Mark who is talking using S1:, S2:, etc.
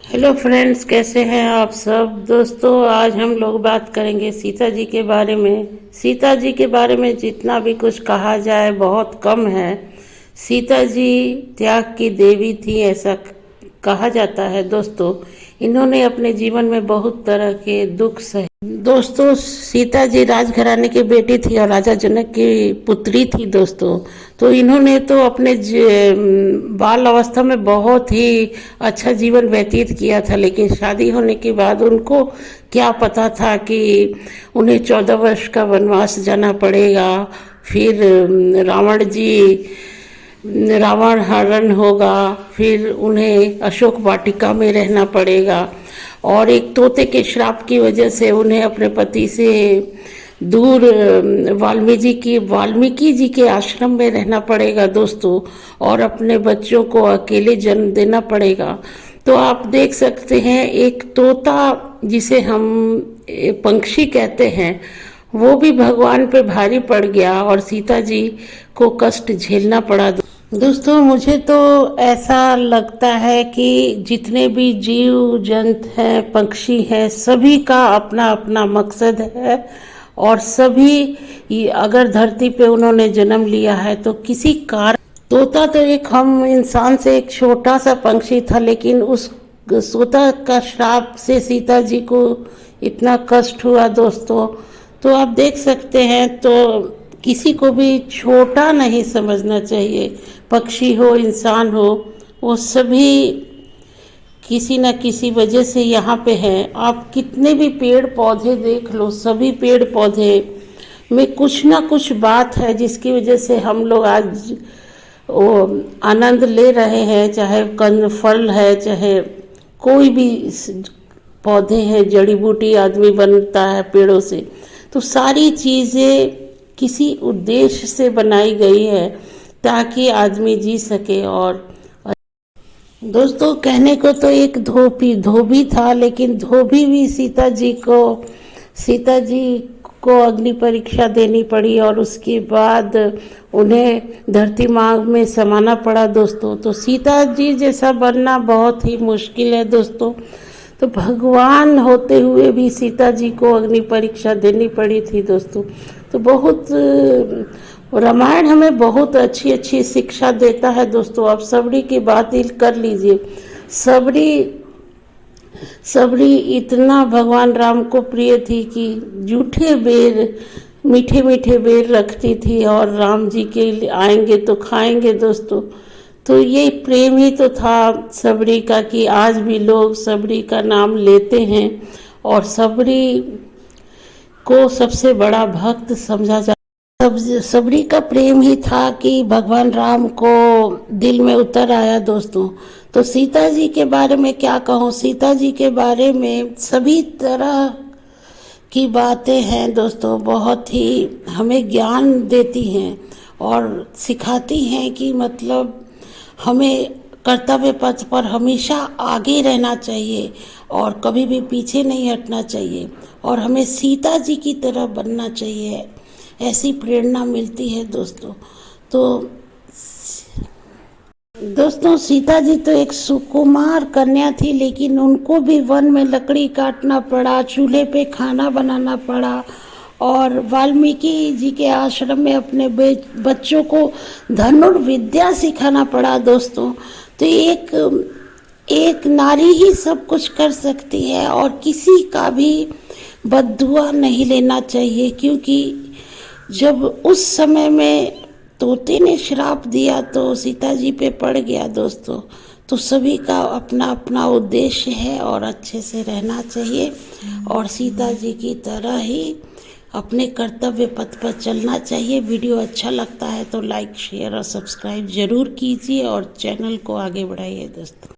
S1: Hello friends, कैसे हैं आप सब। दोस्तों, आज हम लोग बात करेंगे सीता जी के बारे में। सीता जी के बारे में जितना भी कुछ कहा जाए बहुत कम है। सीता जी त्याग की देवी थी, ऐसा कहा जाता है। दोस्तों, इन्होंने अपने जीवन में बहुत तरह के दुख सहे। दोस्तों, सीता जी राजघराने की बेटी थी और राजा जनक की पुत्री थी। दोस्तों, तो इन्होंने तो अपने बाल अवस्था में बहुत ही अच्छा जीवन व्यतीत किया था, लेकिन शादी होने के बाद उनको क्या पता था कि उन्हें 14 वर्ष का वनवास जाना पड़ेगा। फिर रावण हरण होगा, फिर उन्हें अशोक वाटिका में रहना पड़ेगा और एक तोते के श्राप की वजह से उन्हें अपने पति से दूर वाल्मीकि जी के आश्रम में रहना पड़ेगा। दोस्तों, और अपने बच्चों को अकेले जन्म देना पड़ेगा। तो आप देख सकते हैं, एक तोता जिसे हम पंक्षी कहते हैं, वो भी भगवान पे भारी पड़ गया और सीता जी को कष्ट झेलना पड़ा। दोस्तों, मुझे तो ऐसा लगता है कि जितने भी जीव जंतु हैं, पक्षी हैं, सभी का अपना अपना मकसद है और सभी अगर धरती पे उन्होंने जन्म लिया है तो किसी कारण। तोता तो एक हम इंसान से एक छोटा सा पंछी था, लेकिन उस तोता का श्राप से सीता जी को इतना कष्ट हुआ। दोस्तों, तो आप देख सकते हैं, तो किसी को भी छोटा नहीं समझना चाहिए। पक्षी हो, इंसान हो, वो सभी किसी न किसी वजह से यहाँ पे हैं। आप कितने भी पेड़ पौधे देख लो, सभी पेड़ पौधे में कुछ ना कुछ बात है जिसकी वजह से हम लोग आज वो आनंद ले रहे हैं। चाहे कंद फल है, चाहे कोई भी पौधे हैं, जड़ी बूटी आदमी बनता है पेड़ों से, तो सारी चीज़ें किसी उद्देश्य से बनाई गई है ताकि आदमी जी सके। और दोस्तों, कहने को तो एक धोबी था, लेकिन धोबी भी सीता जी को अग्नि परीक्षा देनी पड़ी और उसके बाद उन्हें धरती माँ में समाना पड़ा। दोस्तों, तो सीता जी जैसा बनना बहुत ही मुश्किल है। दोस्तों, तो भगवान होते हुए भी सीता जी को अग्नि परीक्षा देनी पड़ी थी। दोस्तों, तो बहुत रामायण हमें बहुत अच्छी अच्छी शिक्षा देता है। दोस्तों, आप सबरी की बात कर लीजिए। सबरी इतना भगवान राम को प्रिय थी कि जूठे बेर, मीठे मीठे बेर रखती थी और राम जी के आएंगे तो खाएंगे। दोस्तों, तो ये प्रेम ही तो था सबरी का कि आज भी लोग सबरी का नाम लेते हैं और सबरी को सबसे बड़ा भक्त समझा जाता। सबरी का प्रेम ही था कि भगवान राम को दिल में उतर आया। दोस्तों, तो सीता जी के बारे में क्या कहूँ। सीता जी के बारे में सभी तरह की बातें हैं। दोस्तों, बहुत ही हमें ज्ञान देती हैं और सिखाती हैं कि मतलब हमें कर्तव्य पथ पर हमेशा आगे रहना चाहिए और कभी भी पीछे नहीं हटना चाहिए और हमें सीता जी की तरह बनना चाहिए, ऐसी प्रेरणा मिलती है। दोस्तों, सीता जी तो एक सुकुमार कन्या थी, लेकिन उनको भी वन में लकड़ी काटना पड़ा, चूल्हे पे खाना बनाना पड़ा और वाल्मीकि जी के आश्रम में अपने बच्चों को धनुर्विद्या सिखाना पड़ा। दोस्तों, तो एक नारी ही सब कुछ कर सकती है और किसी का भी बद्दुआ नहीं लेना चाहिए, क्योंकि जब उस समय में तोते ने श्राप दिया तो सीता जी पे पड़ गया। दोस्तों, तो सभी का अपना अपना उद्देश्य है और अच्छे से रहना चाहिए और सीता जी की तरह ही अपने कर्तव्य पथ पर चलना चाहिए। वीडियो अच्छा लगता है तो लाइक, शेयर और सब्सक्राइब जरूर कीजिए और चैनल को आगे बढ़ाइए। दोस्तों।